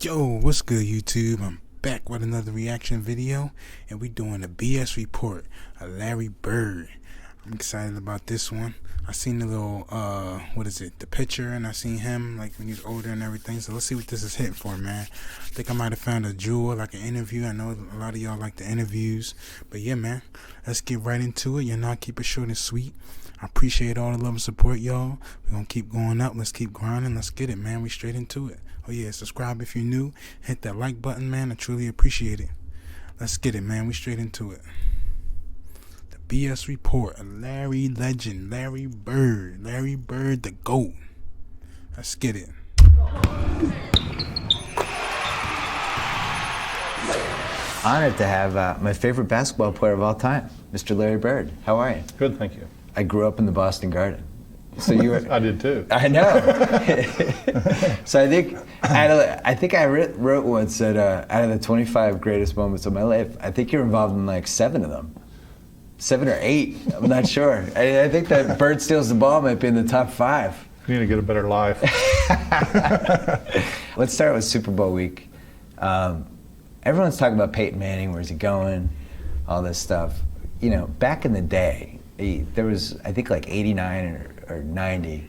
Yo, what's good, YouTube? I'm back with another reaction video, and we doing a BS report of Larry Bird. I'm excited about this one. I seen the little, the picture, and I seen him, like, when he's older and everything, so let's see what this is hitting for, man. I think I might have found a jewel, like an interview. I know a lot of y'all like the interviews, but yeah, man, let's get right into it. I keep it short and sweet. I appreciate all the love and support, y'all. We're gonna keep going up. Let's keep grinding. Let's get it, man. We straight into it. Oh yeah, subscribe if you're new. Hit that like button, man. I truly appreciate it. Let's get it, man. We straight into it. The BS report of Larry Legend, Larry Bird. Larry Bird, the GOAT. Let's get it. Honored to have my favorite basketball player of all time, Mr. Larry Bird. How are you? Good, thank you. I grew up in the Boston Garden. So you were, I did too. I know. So I think I wrote once that out of the 25 greatest moments of my life, I think you're involved in like 7 of them. 7 or 8, I'm not sure. I think that Bird steals the ball might be in the top 5. You need to get a better life. Let's start with Super Bowl week. Everyone's talking about Peyton Manning, where's he going, all this stuff. You know, back in the day, there was, I think, like 89 or 90.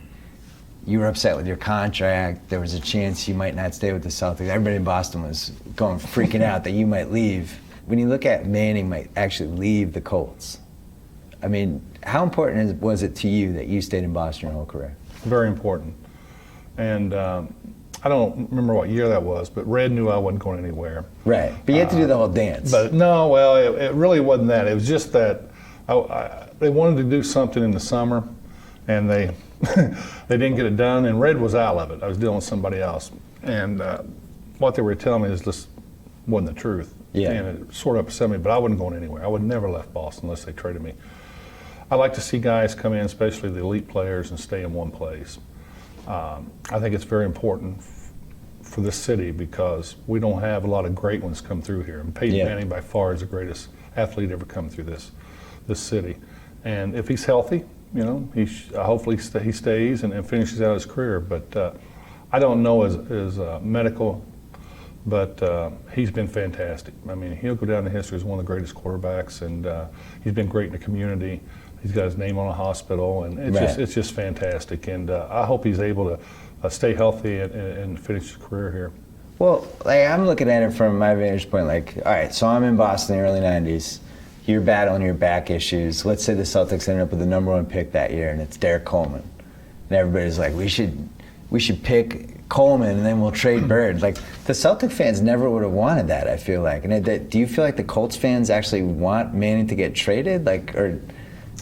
You were upset with your contract. There was a chance you might not stay with the Celtics. Everybody in Boston was freaking out that you might leave. When you look at Manning might actually leave the Colts, I mean, how important was it to you that you stayed in Boston your whole career? Very important. And I don't remember what year that was, but Red knew I wasn't going anywhere. Right, but you had to do the whole dance. But no, well, it really wasn't that. It was just that they wanted to do something in the summer, and they they didn't get it done, and Red was out of it. I was dealing with somebody else. And what they were telling me is this wasn't the truth. Yeah. And it sort of upset me, but I wasn't going anywhere. I would never left Boston unless they traded me. I like to see guys come in, especially the elite players, and stay in one place. I think it's very important for this city because we don't have a lot of great ones come through here. And Peyton Manning by far is the greatest athlete ever come through this city. And if he's healthy, you know, hopefully he stays and finishes out his career. But I don't know his medical, but he's been fantastic. I mean, he'll go down in history as one of the greatest quarterbacks, and he's been great in the community. He's got his name on a hospital, and it's just fantastic. And I hope he's able to stay healthy and finish his career here. Well, like, I'm looking at it from my vantage point, like, all right, so I'm in Boston in the early 90s. You're battling your back issues. Let's say the Celtics ended up with the #1 pick that year, and it's Derek Coleman. And everybody's like, we should pick Coleman, and then we'll trade Bird. Like, the Celtic fans never would have wanted that, I feel like. And do you feel like the Colts fans actually want Manning to get traded? Like, or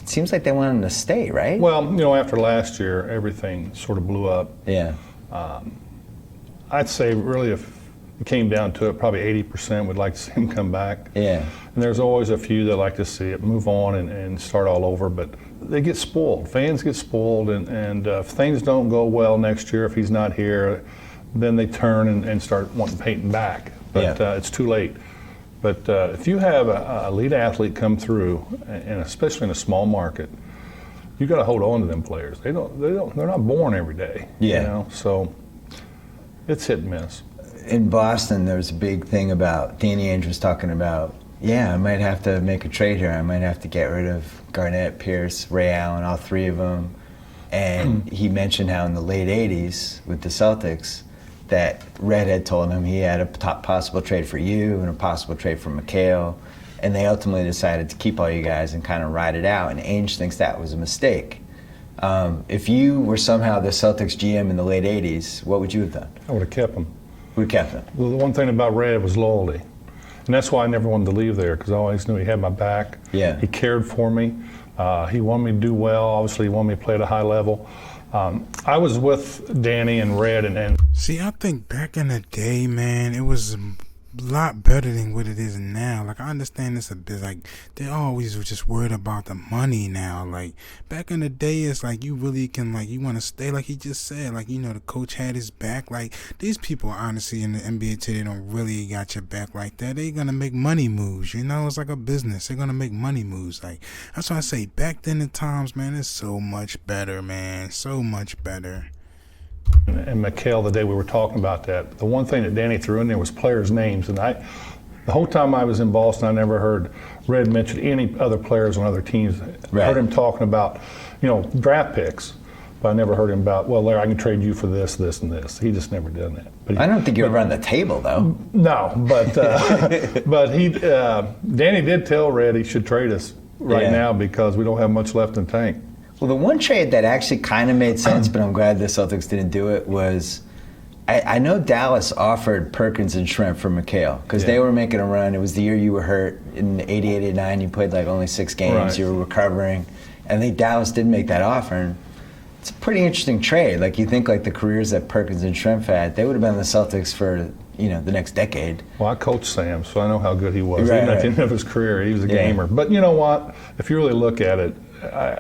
it seems like they want him to stay, right? Well, you know, after last year, everything sort of blew up. Yeah. I'd say really if it came down to it, probably 80% would like to see him come back. Yeah. And there's always a few that like to see it move on and start all over, but they get spoiled. Fans get spoiled, and if things don't go well next year, if he's not here, then they turn and start wanting Peyton back. But it's too late. But if you have a elite athlete come through, and especially in a small market, you got to hold on to them players. They're not born every day. Yeah. You know? So it's hit and miss. In Boston, there was a big thing about Danny Ainge was talking about, I might have to make a trade here. I might have to get rid of Garnett, Pierce, Ray Allen, all 3 of them. And he mentioned how in the late 80s with the Celtics, that Red had told him he had a top possible trade for you and a possible trade for McHale, and they ultimately decided to keep all you guys and kind of ride it out, and Ainge thinks that was a mistake. If you were somehow the Celtics GM in the late 80s, what would you have done? I would have kept him. Would have kept him? Well, the one thing about Red was loyalty. And that's why I never wanted to leave there, because I always knew he had my back. Yeah. He cared for me. He wanted me to do well. Obviously, he wanted me to play at a high level. I was with Danny and Red and See, I think back in the day, man, it was a lot better than what it is now. Like, I understand this a bit. Like, they always were just worried about the money now. Like, back in the day, it's like you really can, like, you want to stay, like he just said. Like, you know, the coach had his back. Like, these people, honestly, in the NBA today don't really got your back like that. They're going to make money moves, you know? It's like a business. They're going to make money moves. Like, that's why I say back then in times, man, it's so much better, man. So much better. and McHale the day we were talking about that. The one thing that Danny threw in there was players' names, and the whole time I was in Boston, I never heard Red mention any other players on other teams. Right. I heard him talking about, draft picks, but I never heard him about, well, Larry, I can trade you for this, this, and this. He just never done that. But I don't think you were on the table, though. No, but Danny did tell Red he should trade us right now because we don't have much left in the tank. Well, the one trade that actually kind of made sense, but I'm glad the Celtics didn't do it, was I know Dallas offered Perkins and Shrimp for McHale because they were making a run. It was the year you were hurt. In 88, 89, you played like only 6 games. Right. You were recovering. And I think Dallas did make that offer. And it's a pretty interesting trade. Like, you think like the careers that Perkins and Shrimp had, they would have been the Celtics for, the next decade. Well, I coached Sam, so I know how good he was. Right, Even at the end of his career, he was a gamer. But you know what? If you really look at it,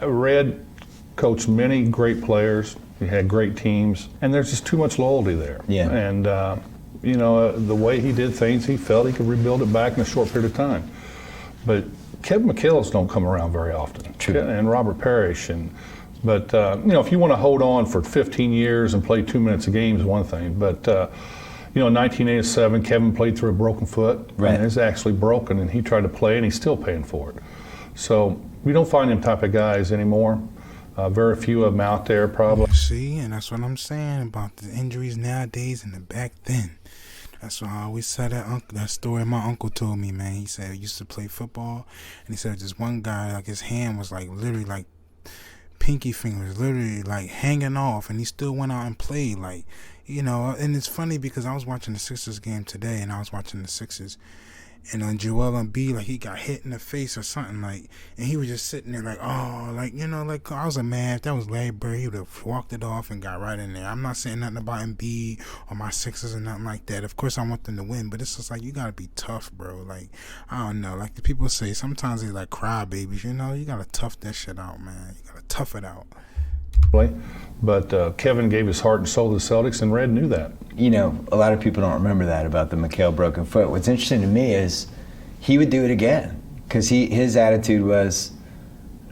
Red coached many great players. He had great teams, and there's just too much loyalty there. Yeah. And the way he did things, he felt he could rebuild it back in a short period of time. But Kevin McHale's don't come around very often. True. And Robert Parrish, but if you want to hold on for 15 years and play 2 minutes a game is one thing. But in 1987, Kevin played through a broken foot. Right. And it's actually broken, and he tried to play, and he's still paying for it. So we don't find them type of guys anymore. Very few of them out there, probably. See, and that's what I'm saying about the injuries nowadays and the back then. That's why I always said that story my uncle told me, man. He said he used to play football, and he said this one guy, like his hand was like literally like pinky fingers, literally like hanging off, and he still went out and played, like, and it's funny because I was watching the Sixers game today, and I was watching the Sixers, and on Joel Embiid, like he got hit in the face or something, like, and he was just sitting there like, oh, like, like I was like, man, if that was Larry Bird, he would have walked it off and got right in there. I'm not saying nothing about Embiid or my Sixers or nothing like that. Of course I want them to win, but it's just like, you gotta be tough, bro. Like, I don't know, like the people say, sometimes they like cry babies, you gotta tough that shit out, man. You gotta tough it out. But Kevin gave his heart and soul to the Celtics, and Red knew that. A lot of people don't remember that about the McHale broken foot. What's interesting to me is he would do it again because his attitude was,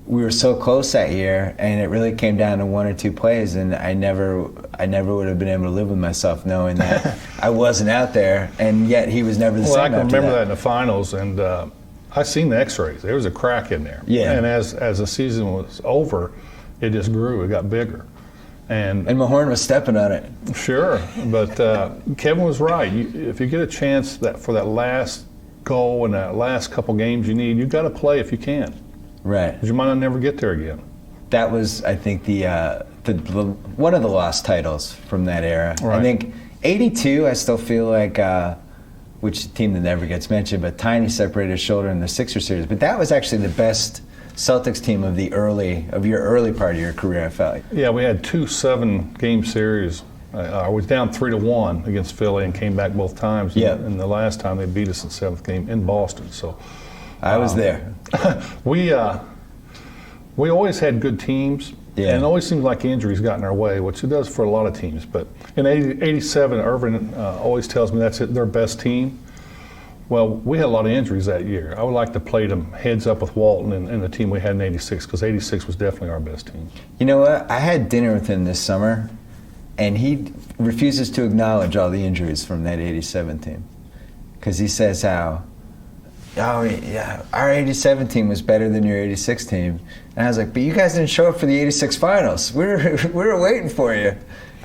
we were so close that year, and it really came down to 1 or 2 plays, and I never would have been able to live with myself knowing that I wasn't out there, and yet he was never the same. Well, I can after remember that in the finals, and I seen the X-rays. There was a crack in there. Yeah. And as the season was over, it just grew. It got bigger. And Mahorn was stepping on it. Sure, but Kevin was right. If you get a chance for that last goal and that last couple games you need, you've got to play if you can. Right. Because you might not never get there again. That was, I think, the one of the lost titles from that era. Right. I think 82, I still feel like, which team that never gets mentioned, but Tiny separated his shoulder in the Sixers series. But that was actually the best Celtics team of your early part of your career, I felt like. Yeah, we had 2 7-game series. I was down 3-1 against Philly and came back both times. Yeah. And the last time they beat us in the 7th game in Boston. So I was there. We always had good teams. Yeah. And it always seems like injuries got in our way, which it does for a lot of teams. But in 87, Irvin always tells me that's their best team. Well, we had a lot of injuries that year. I would like to play them heads up with Walton and the team we had in 86, because 86 was definitely our best team. You know what? I had dinner with him this summer, and he refuses to acknowledge all the injuries from that 87 team. Because he says how, oh, yeah, our 87 team was better than your 86 team. And I was like, but you guys didn't show up for the 86 finals. We were waiting for you.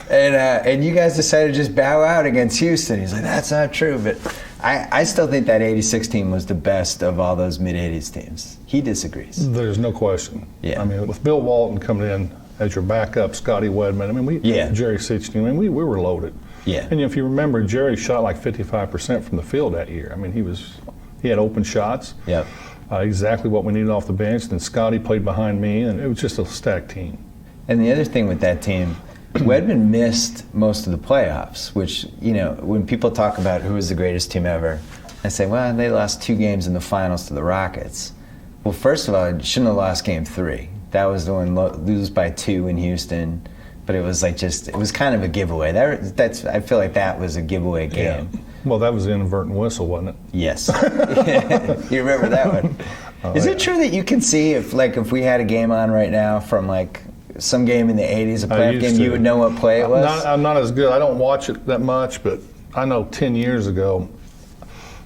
And you guys decided to just bow out against Houston. He's like, that's not true. But I still think that 86 team was the best of all those mid-80s teams. He disagrees. There's no question. Yeah. I mean, with Bill Walton coming in as your backup, Scotty Wedman, I mean, Jerry Sitchin, I mean, we were loaded. Yeah. And if you remember, Jerry shot like 55% from the field that year. I mean, he had open shots. Yep. Exactly what we needed off the bench. Then Scotty played behind me, and it was just a stacked team. And the other thing with that team, Wedman missed most of the playoffs, which, when people talk about who was the greatest team ever, I say, well, they lost 2 games in the finals to the Rockets. Well, first of all, you shouldn't have lost game 3. That was the one, lose by 2 in Houston. But it was like it was kind of a giveaway. I feel like that was a giveaway game. Yeah. Well, that was the inadvertent whistle, wasn't it? Yes. You remember that one. Is it true that you can see if we had a game on right now from some game in the 80s, a I playoff used game, to. you would know what play it was? I'm not as good. I don't watch it that much, but I know 10 years ago,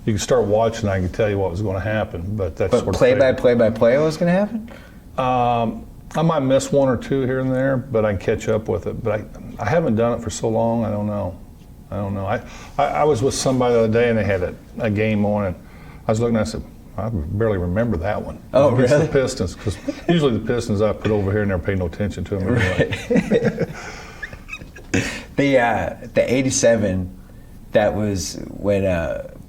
you could start watching, I can tell you what was going to happen. But that's But sort of play-by-play what was going to happen? I might miss one or two here and there, but I can catch up with it. But I haven't done it for so long, I don't know. I was with somebody the other day, and they had a game on, and I was looking, and I said, I barely remember that one. Oh, Against really? the Pistons, because usually the Pistons I put over here and never pay no attention to them anyway. The 87, that was when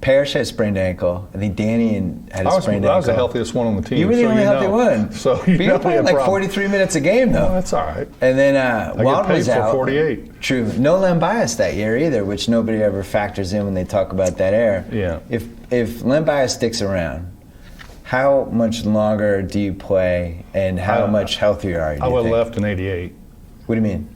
Parrish had a sprained ankle. I think Danny had a sprained ankle. I was the healthiest one on the team. You were the only healthy one. So you were playing like 43 minutes a game, though. No, that's all right. And then Walt was out. 48. True. No Len Bias that year either, which nobody ever factors in when they talk about that era. Yeah. If Len Bias sticks around, how much longer do you play, and how much healthier are you? I would have left in 88. What do you mean?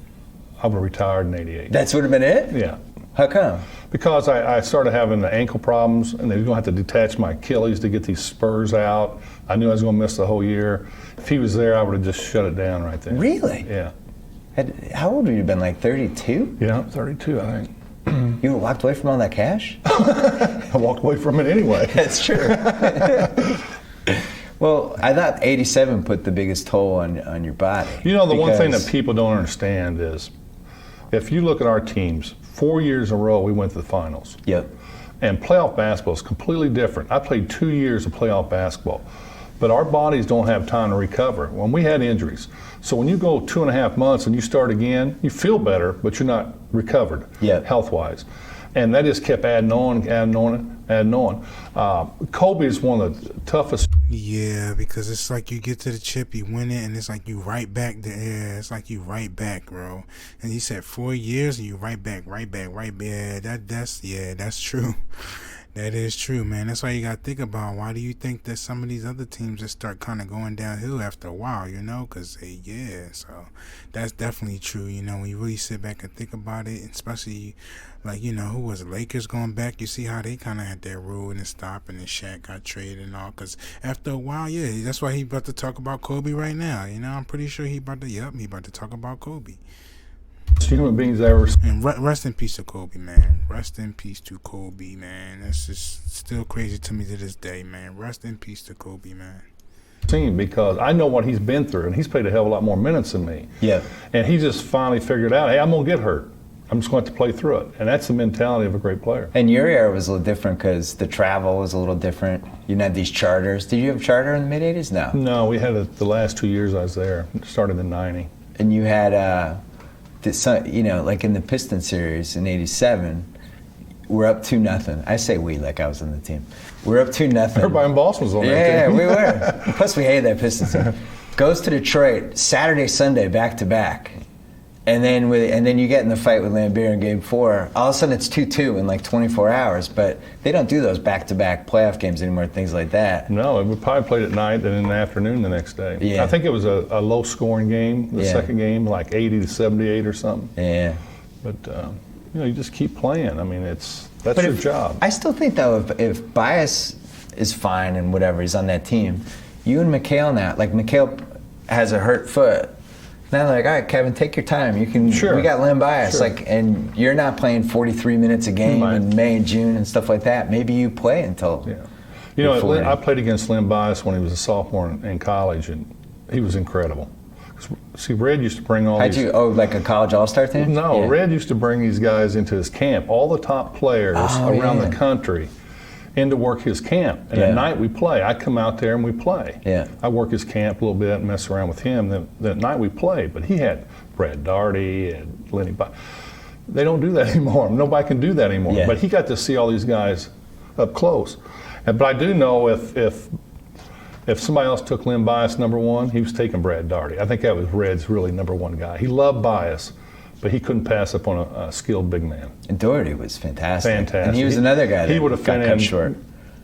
I would have retired in 88. That's would have been it? Yeah. How come? Because I started having the ankle problems, and they were going to have to detach my Achilles to get these spurs out. I knew I was going to miss the whole year. If he was there, I would have just shut it down right there. Really? Yeah. How old would you have been, like 32? Yeah, 32, I think. You walked away from all that cash? I walked away from it anyway. That's true. Well, I thought 87 put the biggest toll on your body. You know, the one thing that people don't understand is, if you look at our teams, 4 years in a row we went to the finals. Yep. And playoff basketball is completely different. I played 2 years of playoff basketball, but our bodies don't have time to recover when we had injuries. So when you go 2.5 months and you start again, you feel better, but you're not recovered health-wise. And that just kept adding on. Kobe is one of the toughest. Yeah, because it's like you get to the chip, you win it, and it's like you right back there. It's like you right back, bro. And he said 4 years, and you right back. Yeah, that's true. That is true, man. That's why you got to think about, why do you think that some of these other teams just start kind of going downhill after a while, you know? Because, so that's definitely true, you know, when you really sit back and think about it, especially, like, you know, who was it? Lakers going back, you see how they kind of had their rule and stop, and then Shaq got traded and all, because after a while, that's why he about to talk about Kobe right now, you know? I'm pretty sure he about to talk about Kobe. Human beings ever. And rest in peace to Kobe, man. Rest in peace to Kobe, man. That's just still crazy to me to this day, man. Rest in peace to Kobe, man. Because I know what he's been through, and he's played a hell of a lot more minutes than me. Yeah. And he just finally figured out, hey, I'm going to get hurt. I'm just going to have to play through it. And that's the mentality of a great player. And your era was a little different because the travel was a little different. You didn't have these charters. Did you have a charter in the mid-'80s? No. No, we had it the last 2 years I was there. Started in '90. And you had, you know, like in the Pistons series in '87, we're up 2-0. I say we like I was on the team. We're up 2-0. Everybody in Boston was on that Yeah, team. we were. Plus, we hated that Pistons team. Goes to Detroit Saturday, Sunday, back to back, and then you get in the fight with Lambeer in Game 4. All of a sudden, it's 2-2 in like 24 hours. But they don't do those back-to-back playoff games anymore, things like that. No, we probably played at night and in the afternoon the next day. Yeah. I think it was a low-scoring game. The second game, like 80-78 or something. Yeah. But you know, you just keep playing. I mean, that's your job. I still think though, if Bias is fine and whatever, he's on that team. You and McHale now, like McHale has a hurt foot. Now they're like, all right, Kevin, take your time. You can. Sure. We got Len Bias, Sure. like, and you're not playing 43 minutes a game Right. in May and June and stuff like that. Maybe you play until. Yeah. You know, 40. I played against Len Bias when he was a sophomore in college, and he was incredible. See, Red used to bring all these. Like a college all-star team? No, Yeah. Red used to bring these guys into his camp, all the top players around the country, in to work his camp. And at night we play. I come out there and we play. Yeah. I work his camp a little bit and mess around with him. Then at night we play. But he had Brad Daugherty and Lenny Bias. They don't do that anymore. Nobody can do that anymore. Yeah. But he got to see all these guys up close. But I do know if somebody else took Len Bias number one, he was taking Brad Daugherty. I think that was Red's really number one guy. He loved Bias, but he couldn't pass up on a skilled big man. And Daugherty was fantastic. Fantastic. And he was another guy that would have got cut short.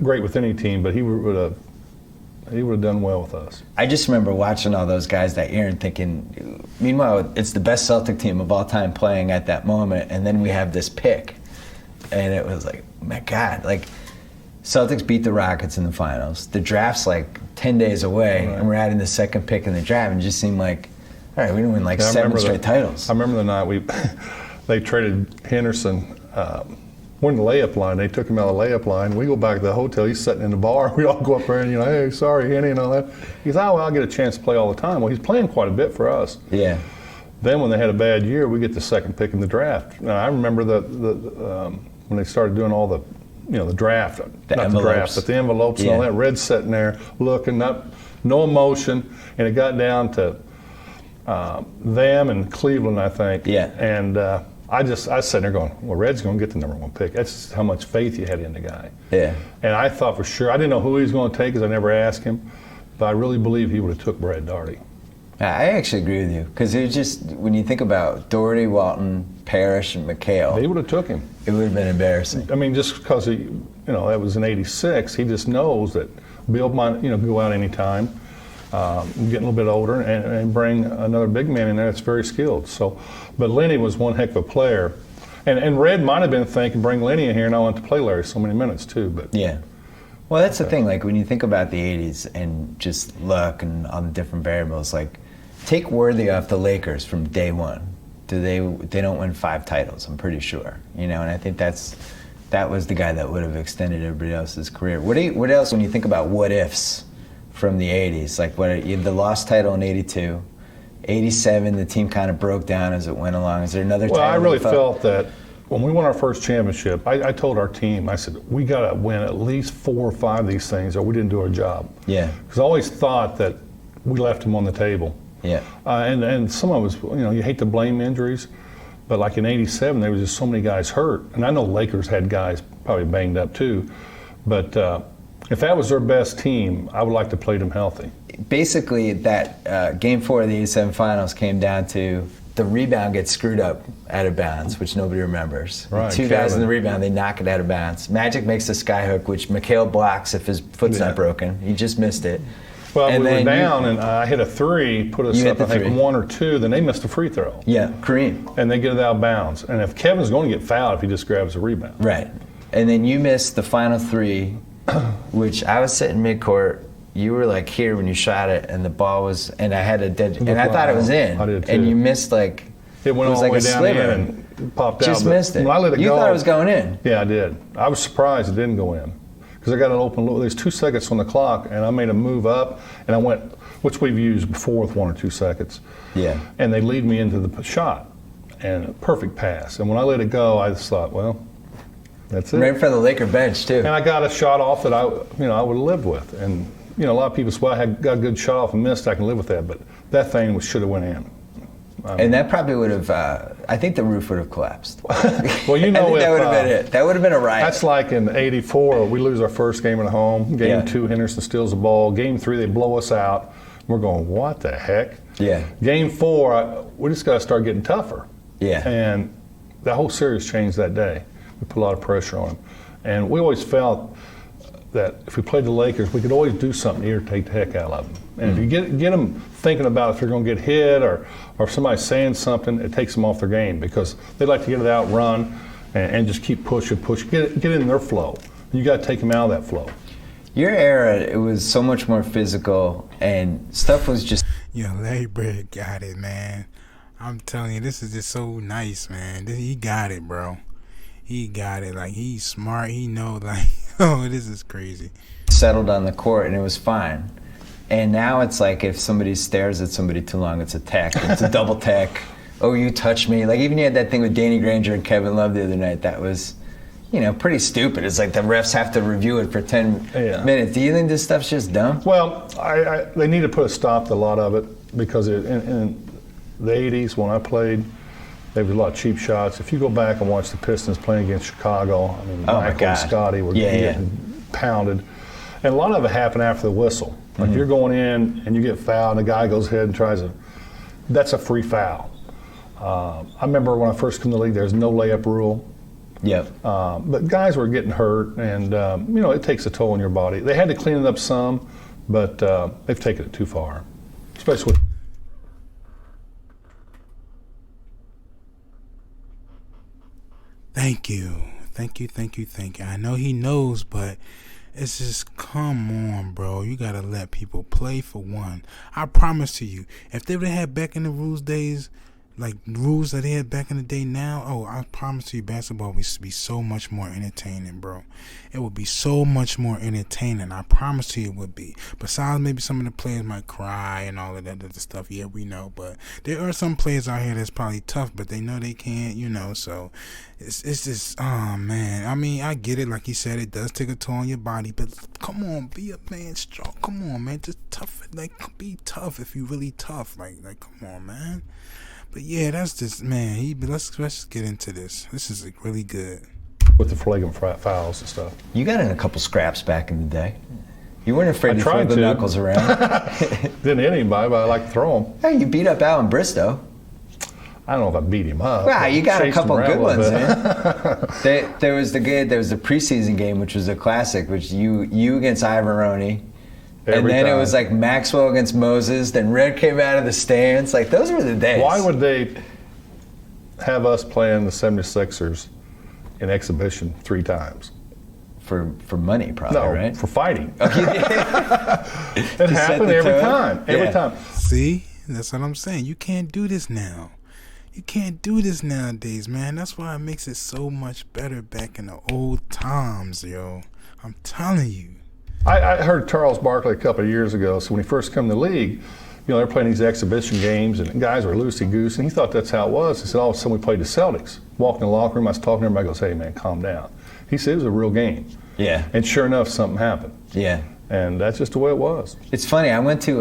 Great with any team, but he would have done well with us. I just remember watching all those guys that year and thinking, meanwhile, it's the best Celtic team of all time playing at that moment, and then we have this pick. And it was like, my God, like, Celtics beat the Rockets in the finals. The draft's like 10 days away, Right. and we're adding the second pick in the draft, and it just seemed like All right, we didn't win like Yeah, I 7 remember straight titles. I remember the night they traded Henderson. We're in the layup line. They took him out of the layup line. We go back to the hotel. He's sitting in the bar. We all go up there and, hey, sorry, Henny, and all that. He's, oh, well, I'll get a chance to play all the time. Well, he's playing quite a bit for us. Yeah. Then when they had a bad year, we get the second pick in the draft. Now, I remember when they started doing all the, the draft. The not envelopes. the draft, but the envelopes and all that. Red's sitting there looking, no emotion. And it got down to them and Cleveland, I think. Yeah. And I was sitting there going, well, Red's going to get the number 1 pick. That's just how much faith you had in the guy. Yeah. And I thought for sure, I didn't know who he was going to take because I never asked him, but I really believe he would have took Brad Daugherty. I actually agree with you, because it was just, when you think about Daugherty, Walton, Parrish, and McHale, They would have took him. it would have been embarrassing. I mean, just because that was in '86, he just knows that Bill might go out anytime, getting a little bit older, and bring another big man in there that's very skilled. So, but Lenny was one heck of a player, and Red might have been thinking, bring Lenny in here, and I want to play Larry so many minutes too. But Yeah. Well, that's the thing. Like, when you think about the '80s and just luck and all the different variables, like, take Worthy off the Lakers from day one. They don't win 5 titles, I'm pretty sure. And I think that was the guy that would have extended everybody else's career. What else, when you think about what ifs from the '80s? Like, the lost title in '82, '87, the team kind of broke down as it went along. Is there another title? Well, I really felt that when we won our first championship, I told our team, I said, we got to win at least 4 or 5 of these things, or we didn't do our job. Yeah. Because I always thought that we left them on the table. Yeah. And some of us, you hate to blame injuries, but like in '87, there was just so many guys hurt. And I know Lakers had guys probably banged up too, but if that was their best team, I would like to play them healthy. Basically, that Game 4 of the '87 finals came down to the rebound gets screwed up out of bounds, which nobody remembers. Right, 2 guys in Kevin. the rebound, they knock it out of bounds. Magic makes the skyhook, which McHale blocks if his foot's Yeah. not broken. He just missed it. Well, And we were then down, and I hit a 3, put us You hit up, the I think, 3. 1 or 2, then they missed a free throw. Yeah, Kareem. And they get it out of bounds. And if Kevin's going to get fouled if he just grabs a rebound. Right. And then you missed the final 3, which I was sitting midcourt. You were like here when you shot it, and the ball was, and I had a dead, and I thought it was in. I did too. And you missed like, It went was all like the way a down sliver. in and popped out. just but missed it. When I let it You go, thought it was going in. Yeah, I did. I was surprised it didn't go in because I got an open look. There's 2 seconds on the clock, and I made a move up, and I went, which we've used before with 1 or 2 seconds. Yeah. And they lead me into the shot, and a perfect pass. And when I let it go, I just thought, well, that's it. Right in front of the Laker bench too. And I got a shot off that I would have lived with. And a lot of people say, well, I got a good shot off and missed. I can live with that. But that thing should have went in. And that probably would have, I think the roof would have collapsed. Well, I think that would have been it. That would have been a riot. That's like in '84, we lose our first game at home. Game Yeah. 2, Henderson steals the ball. Game 3, they blow us out. We're going, what the heck? Yeah. Game 4, we just got to start getting tougher. Yeah. And the whole series changed that day. We put a lot of pressure on them. And we always felt that if we played the Lakers, we could always do something to irritate the heck out of them. And if you get them thinking about if they're going to get hit or if somebody's saying something, it takes them off their game because they like to get it out, run, and just keep pushing, get in their flow. You got to take them out of that flow. Your era, it was so much more physical, and stuff was just. Yo, Larry Bird got it, man. I'm telling you, this is just so nice, man. He got it, bro. He got it. Like, he's smart. He knows, like, oh, this is crazy. Settled on the court, and it was fine. And now it's like if somebody stares at somebody too long, it's a tech. It's a double tech. Oh, you touched me. Like, even you had that thing with Danny Granger and Kevin Love the other night. That was, pretty stupid. It's like the refs have to review it for 10 minutes. Do you think this stuff's just dumb? Well, they need to put a stop to a lot of it because in the 80s when I played, there was a lot of cheap shots. If you go back and watch the Pistons playing against Chicago, I mean, Michael and Scotty were getting pounded. And a lot of it happened after the whistle. Like you're going in and you get fouled and the guy goes ahead and tries to, that's a free foul. I remember when I first came to the league, there's no layup rule. Yep. But guys were getting hurt and, it takes a toll on your body. They had to clean it up some, but they've taken it too far, especially with. Thank you. I know he knows, but It's just, come on, bro. You gotta let people play for one. I promise to you, if they would have had back in the rules days, like rules that they had back in the day now, oh, I promise to you, basketball would be so much more entertaining, bro. It would be so much more entertaining. I promise to you it would be. Besides, maybe some of the players might cry and all of that other stuff. Yeah, we know. But there are some players out here that's probably tough, but they know they can't, so it's just, oh, man. I mean, I get it. Like you said, it does take a toll on your body, but come on, be a man strong. Come on, man. Just tough. Like, be tough if you really tough. Like, come on, man. But yeah, that's just, man. Let's get into this. This is like really good. With the flagrant fouls and stuff. You got in a couple scraps back in the day. You weren't afraid to throw the knuckles around. Didn't hit anybody, but I like to throw them. Hey, you beat up Alan Bristow. I don't know if I beat him up. Wow, you got a couple good ones, man. There was the preseason game, which was a classic, which you against Ivoroni. And then it was like Maxwell against Moses. Then Red came out of the stands. Like, those were the days. Why would they have us playing the 76ers in exhibition 3 times? For money, probably, right? For fighting. It happened every time. Every time. See? That's what I'm saying. You can't do this now. You can't do this nowadays, man. That's why it makes it so much better back in the old times, yo. I'm telling you. I heard Charles Barkley a couple of years ago. So when he first came to the league, they're playing these exhibition games, and guys were loosey-goose, and he thought that's how it was. He said, all of a sudden we played the Celtics. Walked in the locker room, I was talking to everybody, goes, hey, man, calm down. He said it was a real game. Yeah. And sure enough, something happened. Yeah. And that's just the way it was. It's funny, I went to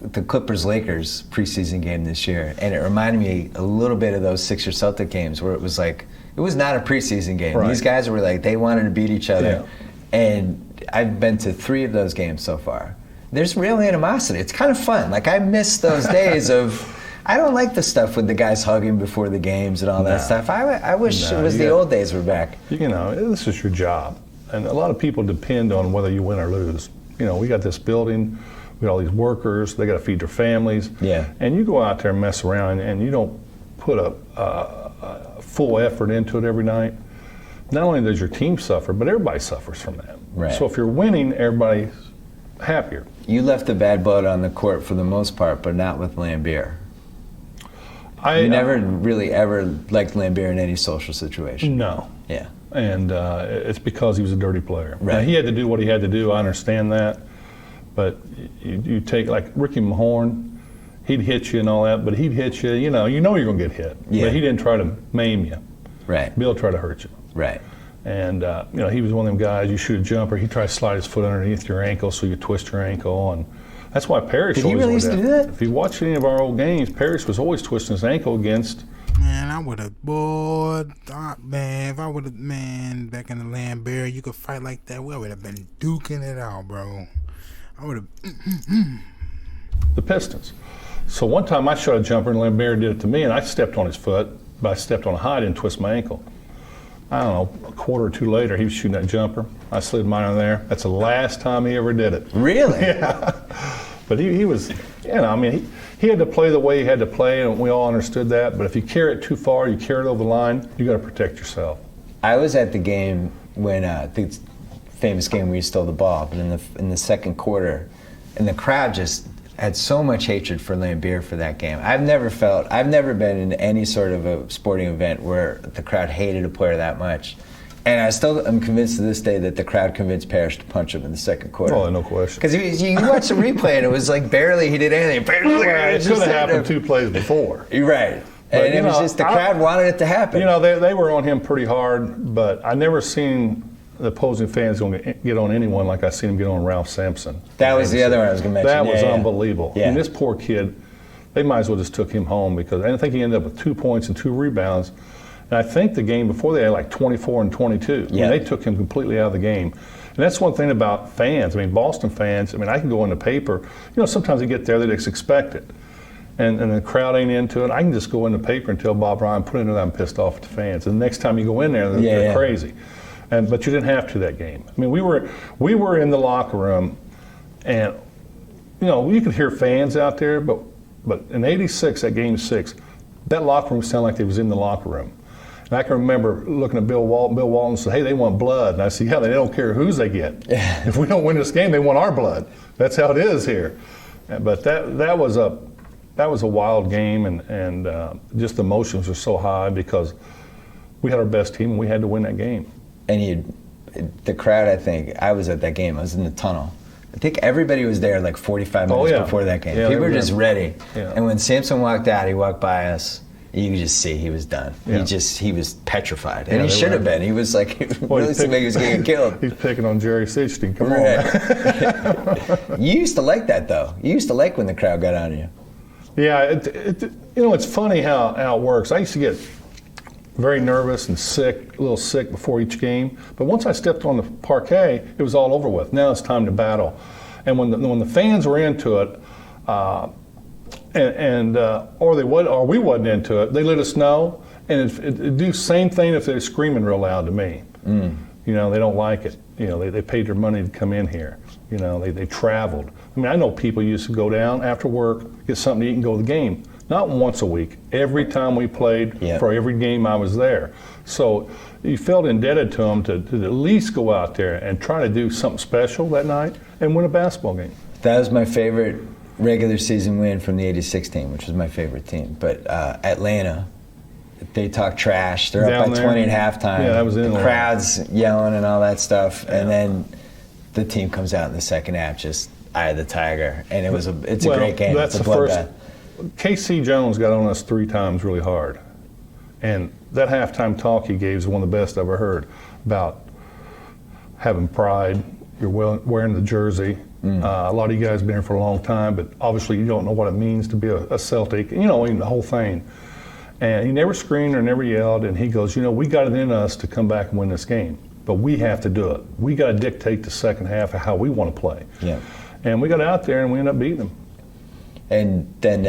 the Clippers-Lakers preseason game this year, and it reminded me a little bit of those Sixers-Celtic games where it was like, it was not a preseason game. Right. These guys were like, they wanted to beat each other. Yeah. And I've been to 3 of those games so far. There's real animosity. It's kind of fun. Like, I miss those days of, I don't like the stuff with the guys hugging before the games and all that stuff. I wish it was the old days were back. This is your job. And a lot of people depend on whether you win or lose. We got this building, we got all these workers, they got to feed their families. Yeah. And you go out there and mess around and you don't put a full effort into it every night. Not only does your team suffer, but everybody suffers from that. Right. So if you're winning, everybody's happier. You left the bad blood on the court for the most part, but not with Lambier. You never really ever liked Lambier in any social situation. No. Yeah. And it's because he was a dirty player. Right. Now, he had to do what he had to do. I understand that. But you take, like Ricky Mahorn, he'd hit you and all that, but he'd hit you, you're going to get hit. Yeah. But he didn't try to maim you. Right. Bill tried to hurt you. Right. And, he was one of them guys, you shoot a jumper, he tried to slide his foot underneath your ankle so you twist your ankle. And that's why Parrish Did he always really used to do that? If you watch any of our old games, Parrish was always twisting his ankle against. Man, I would have, if I would have, back in the Lambier, you could fight like that, we would have been duking it out, bro. I would have. The Pistons. So one time I shot a jumper and Lambier did it to me, and I stepped on his foot, but I stepped on a high and twist my ankle. I don't know, a quarter or 2 later, he was shooting that jumper. I slid mine on there. That's the last time he ever did it. Really? Yeah. But he was, he had to play the way he had to play, and we all understood that. But if you carry it too far, you carry it over the line, you got to protect yourself. I was at the game when the famous game where you stole the ball, but in the second quarter, and the crowd just had so much hatred for Lambier for that game. I've never been in any sort of a sporting event where the crowd hated a player that much. And I still am convinced to this day that the crowd convinced Parrish to punch him in the second quarter. Oh, no question. Because you watch the replay and it was like barely he did anything. Well, it could have happened 2 plays before. You're right. But, and it was just the crowd wanted it to happen. They were on him pretty hard, but I never seen the opposing fans going to get on anyone like I seen him get on Ralph Sampson. That was the other one I was going to mention. That was unbelievable. Yeah. And this poor kid, they might as well just took him home because I think he ended up with 2 points and 2 rebounds. And I think the game before they had like 24 and 22. Yeah. I mean, they took him completely out of the game. And that's one thing about fans. I mean, Boston fans, I can go in the paper. Sometimes they get there, they just expect it. And the crowd ain't into it. I can just go in the paper and tell Bob Ryan, put it in there, I'm pissed off at the fans. And the next time you go in there, they're crazy. But you didn't have to that game. I mean, we were in the locker room, and you could hear fans out there. But in '86, at Game 6, that locker room sounded like they was in the locker room. And I can remember looking at Bill Walton. Bill Walton said, "Hey, they want blood." And I said, "Yeah, they don't care whose they get. If we don't win this game, they want our blood. That's how it is here." But that was a wild game, and just the emotions were so high because we had our best team and we had to win that game. And the crowd, I think, I was at that game. I was in the tunnel. I think everybody was there like 45 minutes before that game. Yeah, people were just ready. Yeah. And when Samson walked out, he walked by us. You could just see he was done. Yeah. He was petrified, and he should have been. He was like, really seemed like he was going to get killed. He's picking on Jerry Sitchton. Come on. You used to like that, though. You used to like when the crowd got on you. Yeah, it's funny how it works. I used to get very nervous and sick, a little sick before each game. But once I stepped on the parquet, it was all over with. Now it's time to battle. And when the fans were into it, or we wasn't into it, they let us know, and it'd do the same thing if they're screaming real loud to me. You know, they don't like it. You know, they paid their money to come in here. You know, they traveled. I mean, I know people used to go down after work, get something to eat, and go to the game. Not once a week. Every time we played, for every game I was there. So you felt indebted to them to at least go out there and try to do something special that night and win a basketball game. That was my favorite regular season win from the '86 team, which was my favorite team. But Atlanta, they talk trash. They're up by 20 at halftime. Yeah, that was in the crowd's yelling and all that stuff. Yeah. And then the team comes out in the second half, just eye of the tiger. And it's a great game. That's it's a the first. bloodbath. K.C. Jones got on us 3 times really hard. And that halftime talk he gave is one of the best I've ever heard about having pride. You're wearing the jersey. A lot of you guys have been here for a long time, but obviously you don't know what it means to be a Celtic, you know, the whole thing. And he never screamed or never yelled, and he goes, you know, we got it in us to come back and win this game, but we have to do it. We got to dictate the second half of how we want to play. Yeah. And we got out there and we ended up beating them. And then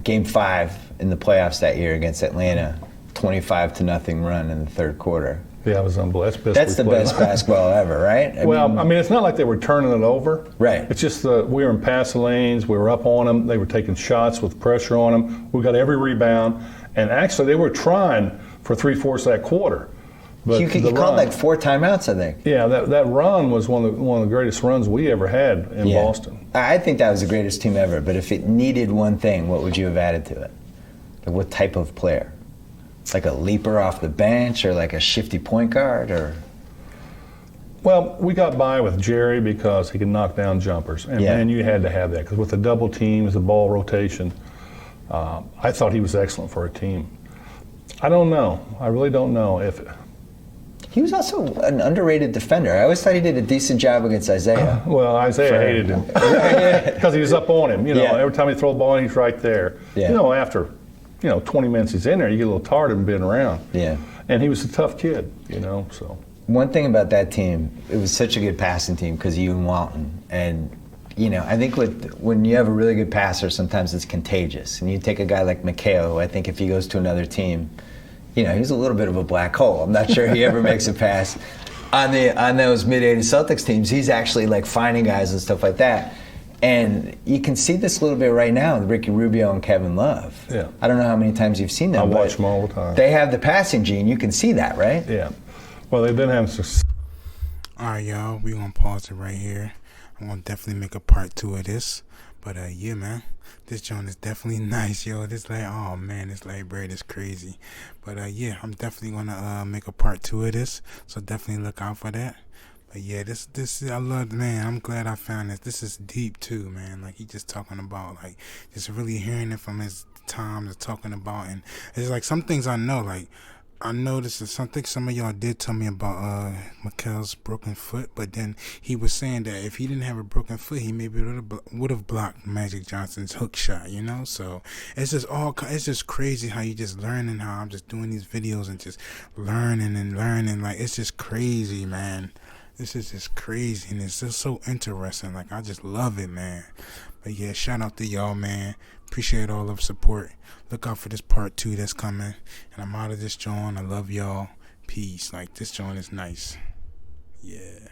Game 5 in the playoffs that year against Atlanta, 25-0 run in the third quarter. Yeah, it was unbelievable. That's the best basketball ever, right? I mean, it's not like they were turning it over. Right. It's just we were in passing lanes. We were up on them. They were taking shots with pressure on them. We got every rebound. And actually, they were trying for 3/4 of that quarter. But you called like 4 timeouts, I think. Yeah, that run was one of the greatest runs we ever had in Boston. I think that was the greatest team ever. But if it needed one thing, what would you have added to it? Like what type of player? Like a leaper off the bench, or like a shifty point guard, or? Well, we got by with Jerry because he could knock down jumpers, and you had to have that because with the double teams, the ball rotation, I thought he was excellent for a team. I don't know. I really don't know if. He was also an underrated defender. I always thought he did a decent job against Isaiah. Well, Isaiah hated him because he was up on him. You know, every time he throw the ball, he's right there. Yeah. You know, after 20 minutes he's in there, you get a little tired of him being around. Yeah. And he was a tough kid. You know, so. One thing about that team, it was such a good passing team because of you and Walton. And I think when you have a really good passer, sometimes it's contagious. And you take a guy like Mikhail, who I think if he goes to another team, he's a little bit of a black hole. I'm not sure he ever makes a pass. On those mid-'80s Celtics teams, he's actually like finding guys and stuff like that. And you can see this a little bit right now with Ricky Rubio and Kevin Love. Yeah. I don't know how many times you've seen them. I watch them all the time. They have the passing gene. You can see that, right? Yeah. Well, they've been having success. All right, y'all. We're going to pause it right here. I'm going to definitely make a part 2 of this. But, yeah, man. This joint is definitely nice, yo. This oh man, this bread is crazy. But yeah, I'm definitely gonna make a part 2 of this, so definitely look out for that. But yeah, this I love, man. I'm glad I found this. This is deep too, man. Like he just talking about, like just really hearing it from his time to talking about, and it's like some things I know, like. I noticed that something some of y'all did tell me about Mikhail's broken foot, but then he was saying that if he didn't have a broken foot, he maybe would have blocked Magic Johnson's hook shot, So it's just crazy how you just learning, how I'm just doing these videos and just learning and learning. Like it's just crazy, man. This is just crazy, and it's just so interesting. Like I just love it, man. But yeah, shout out to y'all, man. Appreciate all of support. Look out for this part 2 that's coming. And I'm out of this joint. I love y'all. Peace. Like this joint is nice. Yeah.